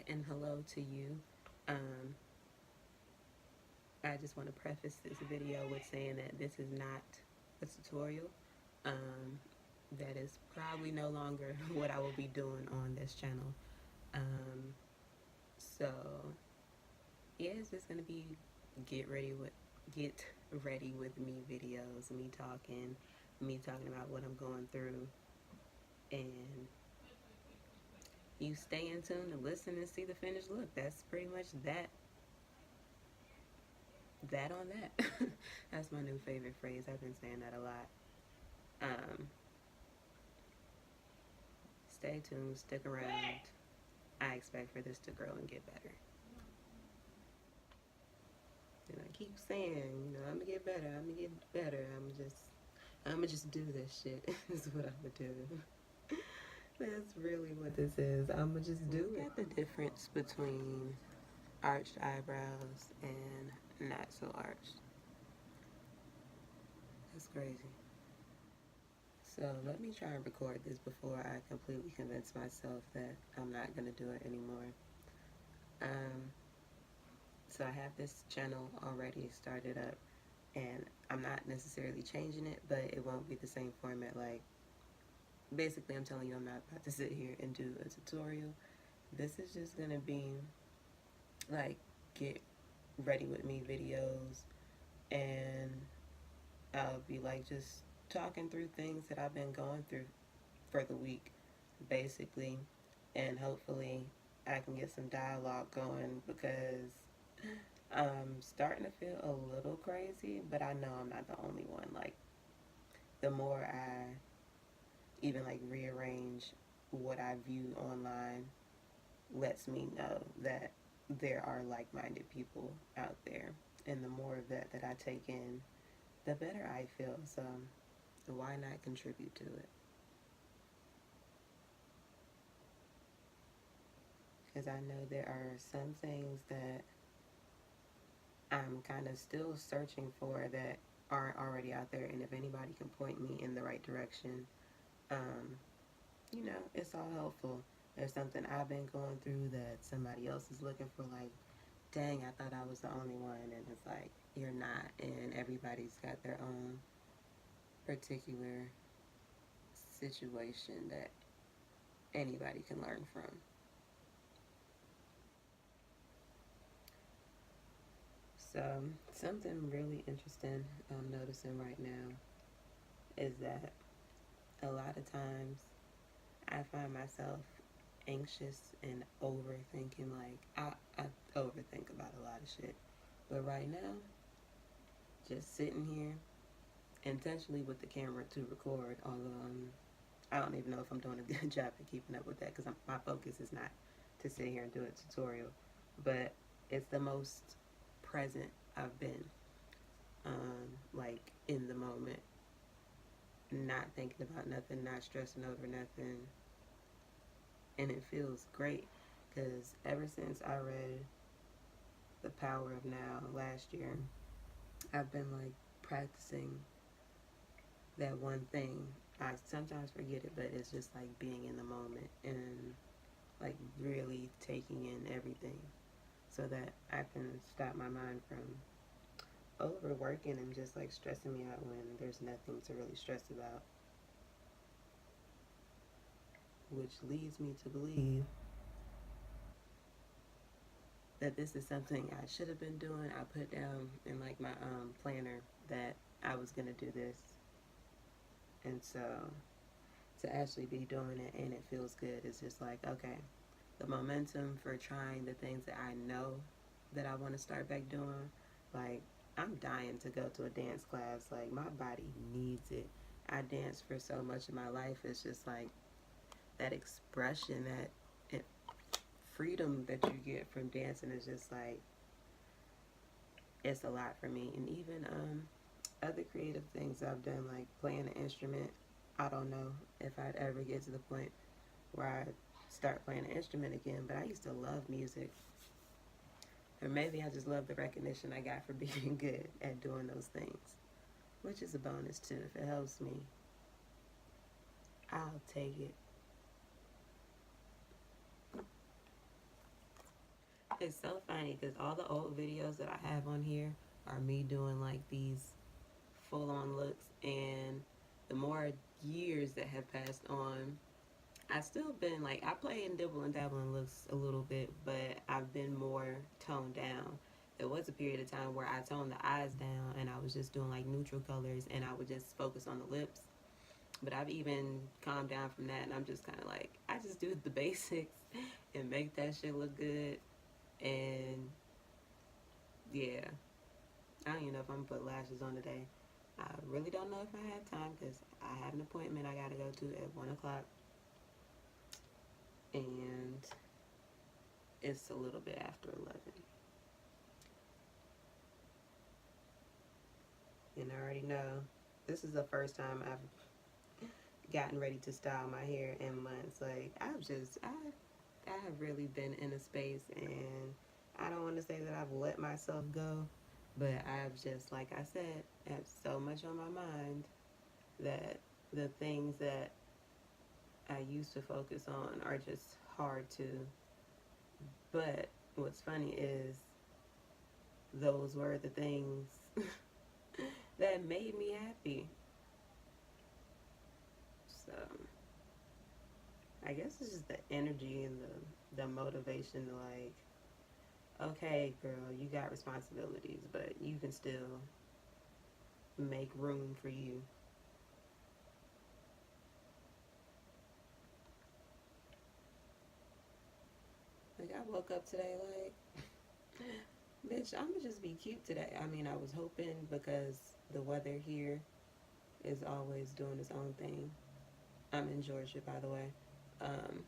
Hi and hello to you. Um, I just want to preface this video with saying that this is not a tutorial. Um, that is probably no longer what I will be doing on this channel. Um, so yeah, it's just gonna be get ready with get ready with me videos, me talking about what I'm going through, and you stay in tune to listen and see the finished look. That's pretty much that on that. That's my new favorite phrase. I've been saying that a lot. Um, Stay tuned, stick around. I expect for this to grow and get better. And I keep saying, I'm gonna get better. I'm gonna get better. I'm gonna just do this shit. Is what I'm gonna do. That's really what this is. I'm gonna just do it. Look at the difference between arched eyebrows and not so arched. That's crazy. So let me try and record this before I completely convince myself that I'm not gonna do it anymore. Um, so I have this channel already started up, and I'm not necessarily changing it, but it won't be the same format. Like, basically, I'm telling you, I'm not about to sit here and do a tutorial. This is just gonna be like get ready with me videos, and I'll be like just talking through things that I've been going through for the week, basically, and hopefully I can get some dialogue going because I'm starting to feel a little crazy, but I know I'm not the only one. Like, the more I even like rearrange what I view online lets me know that there are like-minded people out there, and the more of that I take in, the better I feel. So why not contribute to it? Because I know there are some things that I'm kind of still searching for that aren't already out there, and if anybody can point me in the right direction, um, it's all helpful. There's something I've been going through that somebody else is looking for, like, dang, I thought I was the only one, and it's like, you're not, and everybody's got their own particular situation that anybody can learn from. So, something really interesting I'm noticing right now is that a lot of times I find myself anxious and overthinking. Like, I overthink about a lot of shit. But right now, just sitting here intentionally with the camera to record, although I don't even know if I'm doing a good job at keeping up with that because my focus is not to sit here and do a tutorial. But it's the most present I've been, like in the moment, not thinking about nothing, not stressing over nothing, and it feels great because ever since I read The Power of Now last year, I've been like practicing that one thing. I sometimes forget it, but it's just like being in the moment and like really taking in everything so that I can stop my mind from overworking and just like stressing me out when there's nothing to really stress about, which leads me to believe that this is something I should have been doing. I put down in like my planner that I was gonna do this, and so to actually be doing it and it feels good, it's just like, okay, the momentum for trying the things that I know that I want to start back doing. Like, I'm dying to go to a dance class. Like, my body needs it. I danced for so much of my life. It's just like that expression, that freedom that you get from dancing is just like, it's a lot for me. And even other creative things I've done, like playing an instrument. I don't know if I'd ever get to the point where I start playing an instrument again, but I used to love music. Or maybe I just love the recognition I got for being good at doing those things, which is a bonus too. If it helps me, I'll take it. It's so funny because all the old videos that I have on here are me doing like these full on looks, and the more years that have passed on, I still been like, I play and dibble and dabble in looks a little bit, but I've been more toned down. There was a period of time where I toned the eyes down and I was just doing like neutral colors and I would just focus on the lips. But I've even calmed down from that and I'm just kind of like, I just do the basics and make that shit look good. And yeah, I don't even know if I'm gonna put lashes on today. I really don't know if I have time because I have an appointment I gotta go to at 1 o'clock. And it's a little bit after 11. And I already know this is the first time I've gotten ready to style my hair in months. Like, I have really been in a space, and I don't want to say that I've let myself go, but I've just, like I said, have so much on my mind that the things that I used to focus on are just hard to. But what's funny is those were the things that made me happy. So I guess it's just the energy and the motivation to like, okay, girl, you got responsibilities, but you can still make room for you. Like, I woke up today like, bitch, I'm gonna just be cute today. I mean, I was hoping because the weather here is always doing its own thing. I'm in Georgia, by the way. Um,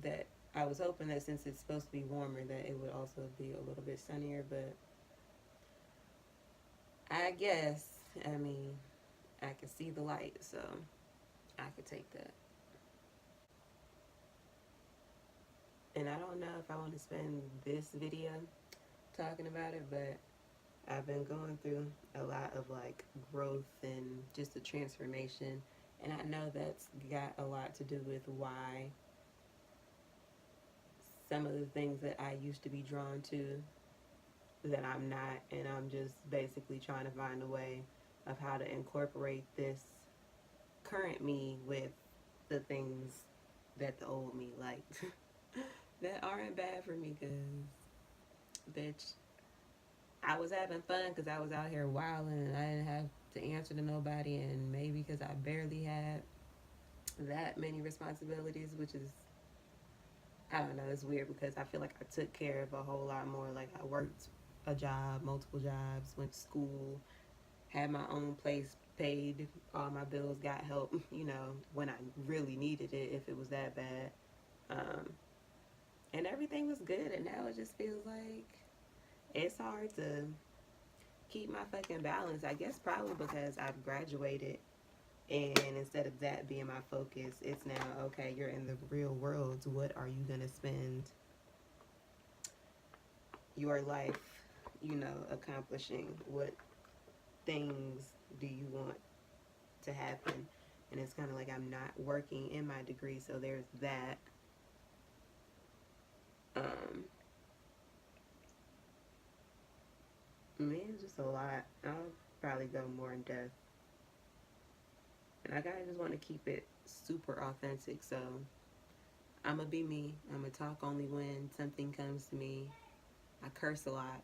that I was hoping that since it's supposed to be warmer, that it would also be a little bit sunnier. But I guess, I mean, I can see the light, so I could take that. And I don't know if I want to spend this video talking about it, but I've been going through a lot of like growth and just a transformation. And I know that's got a lot to do with why some of the things that I used to be drawn to that I'm not. And I'm just basically trying to find a way of how to incorporate this current me with the things that the old me liked that aren't bad for me because, bitch, I was having fun because I was out here wilding and I didn't have to answer to nobody, and maybe because I barely had that many responsibilities, which is, I don't know, it's weird because I feel like I took care of a whole lot more. Like, I worked a job, multiple jobs, went to school, had my own place, paid all my bills, got help, you know, when I really needed it, if it was that bad. Um, and everything was good, and now it just feels like it's hard to keep my fucking balance. I guess probably because I've graduated, and instead of that being my focus, it's now, okay, you're in the real world. What are you going to spend your life, you know, accomplishing? What things do you want to happen? And it's kind of like I'm not working in my degree, so there's that. Um, Man, it's just a lot. I'll probably go more in depth. And I kind of just want to keep it super authentic. So I'm going to be me. I'm going to talk only when something comes to me. I curse a lot,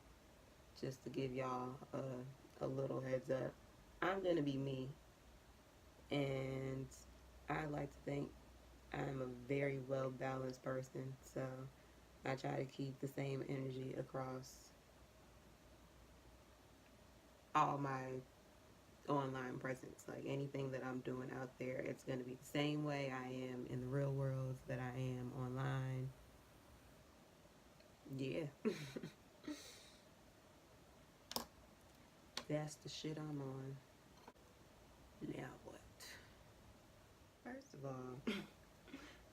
just to give y'all a little heads up. I'm going to be me. And I like to think I'm a very well balanced person. So I try to keep the same energy across all my online presence. Like, anything that I'm doing out there, it's going to be the same way I am in the real world that I am online. Yeah. That's the shit I'm on. Now what? First of all,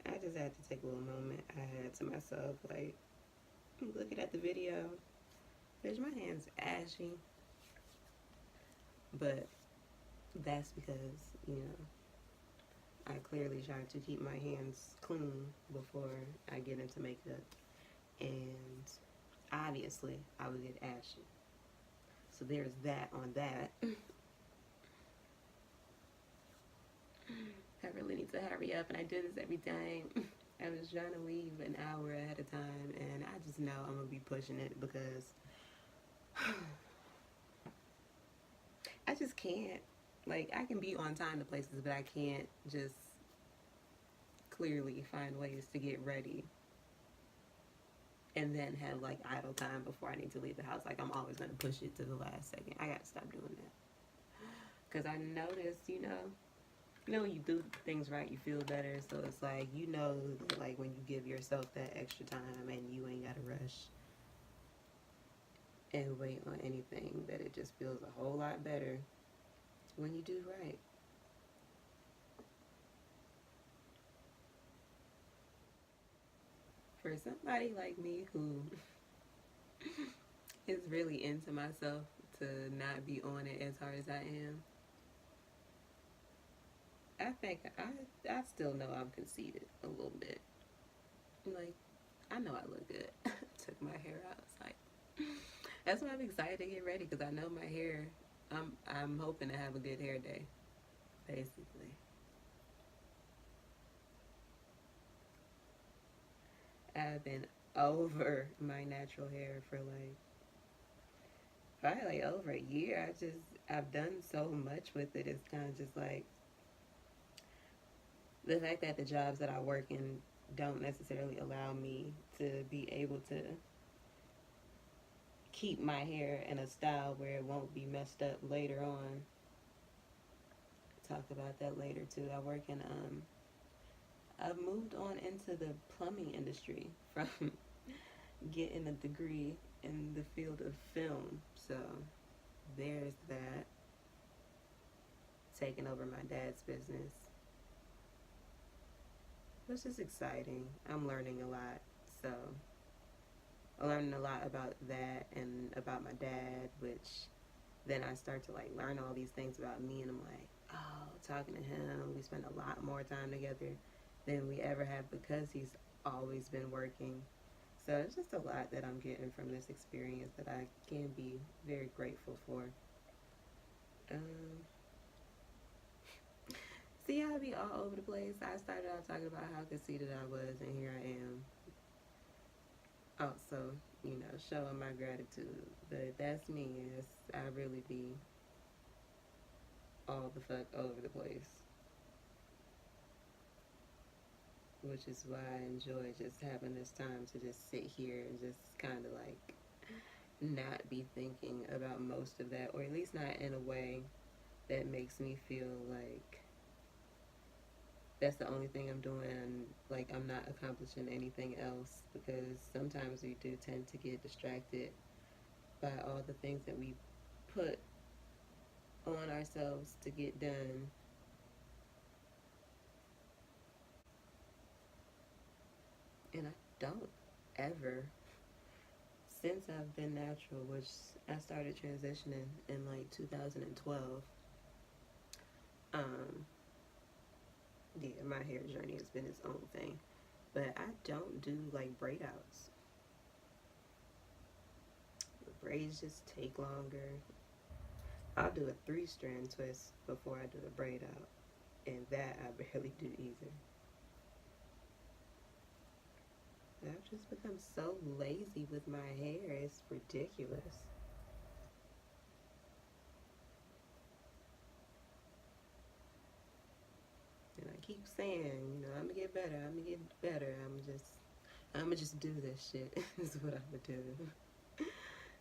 I just had to take a little moment. I had to myself, like, looking at the video, bitch, my hand's ashy. But that's because, you know, I clearly try to keep my hands clean before I get into makeup. and obviously I would get ashy. So there's that on that. I really need to hurry up, and I do this every time. I was trying to leave an hour ahead of time, and I just know I'm gonna be pushing it because I just can't. Like, I can be on time to places, but I can't just clearly find ways to get ready and then have like idle time before I need to leave the house. Like, I'm always gonna push it to the last second. I gotta stop doing that because I noticed, when you do things right, you feel better. So it's like, like when you give yourself that extra time and you ain't gotta rush and wait on anything, that it just feels a whole lot better when you do right. For somebody like me who is really into myself to not be on it as hard as I am, I think I still know I'm conceited a little bit. Like, I know I look good. Took my hair out. It's like, that's why I'm excited to get ready because I know my hair. I'm hoping to have a good hair day, basically. I've been over my natural hair for like probably like over a year. I've done so much with it. It's kind of just like the fact that the jobs that I work in don't necessarily allow me to be able to keep my hair in a style where it won't be messed up later on. Talk about that later too. I've moved on into the plumbing industry from getting a degree in the field of film. So there's that. Taking over my dad's business, which is exciting. I'm learning a lot. So I'm learning a lot about that and about my dad, which then I start to like learn all these things about me, and I'm like, oh, talking to him, we spend a lot more time together than we ever have because he's always been working. So it's just a lot that I'm getting from this experience that I can be very grateful for. Um, See how I be all over the place? I started out talking about how conceited I was, and here I am. Also, showing my gratitude. But that's me. I really be all the fuck over the place. Which is why I enjoy just having this time to just sit here and just kind of like not be thinking about most of that, or at least not in a way that makes me feel like that's the only thing I'm doing, and like I'm not accomplishing anything else, because sometimes we do tend to get distracted by all the things that we put on ourselves to get done. And I don't ever, since I've been natural, which I started transitioning in like 2012, um, yeah, my hair journey has been its own thing. But I don't do like braid outs. The braids just take longer. I'll do a 3-strand twist before I do a braid out. And that I barely do either. I've just become so lazy with my hair. It's ridiculous. And I keep saying, I'm gonna get better. I'm gonna get better. I'm gonna just do this shit. Is what I'm gonna do.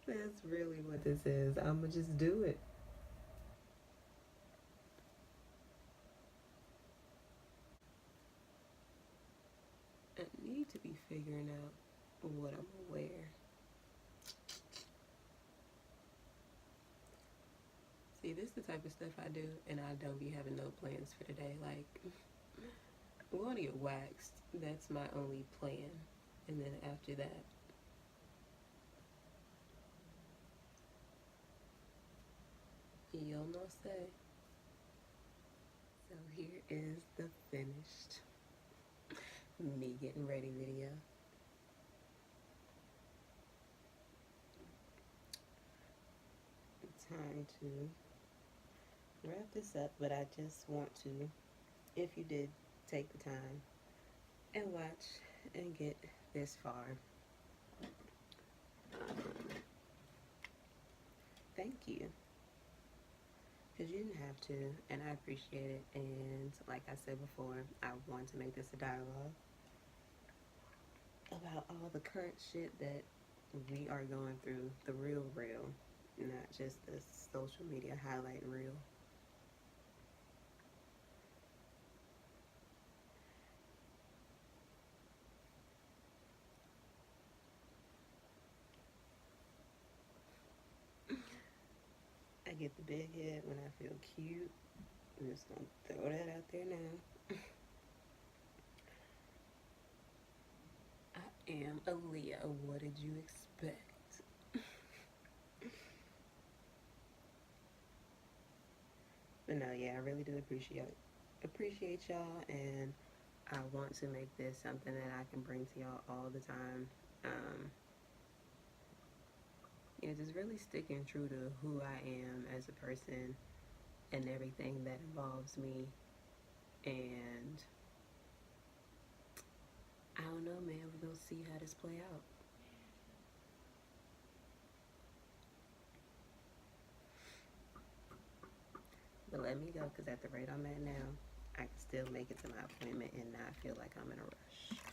That's really what this is. I'm gonna just do it. I need to be figuring out what I'm gonna wear. See, this is the type of stuff I do, and I don't be having no plans for today. Like, I'm going to get waxed. That's my only plan. And then after that, you'll know say. So here is the finished me getting ready video. going to wrap this up, but I just want to, if you did take the time and watch and get this far, thank you. Because you didn't have to, and I appreciate it. And like I said before, I want to make this a dialogue about all the current shit that we are going through, the real, not just the social media highlight reel. I get the big head when I feel cute. I'm just gonna throw that out there now. I am a Leo. What did you expect? But no, yeah, I really do appreciate y'all, and I want to make this something that I can bring to y'all all the time. Just really sticking true to who I am as a person and everything that involves me. And I don't know, man. We're gonna see how this play out. But let me go, because at the rate I'm at now, I can still make it to my appointment and not feel like I'm in a rush.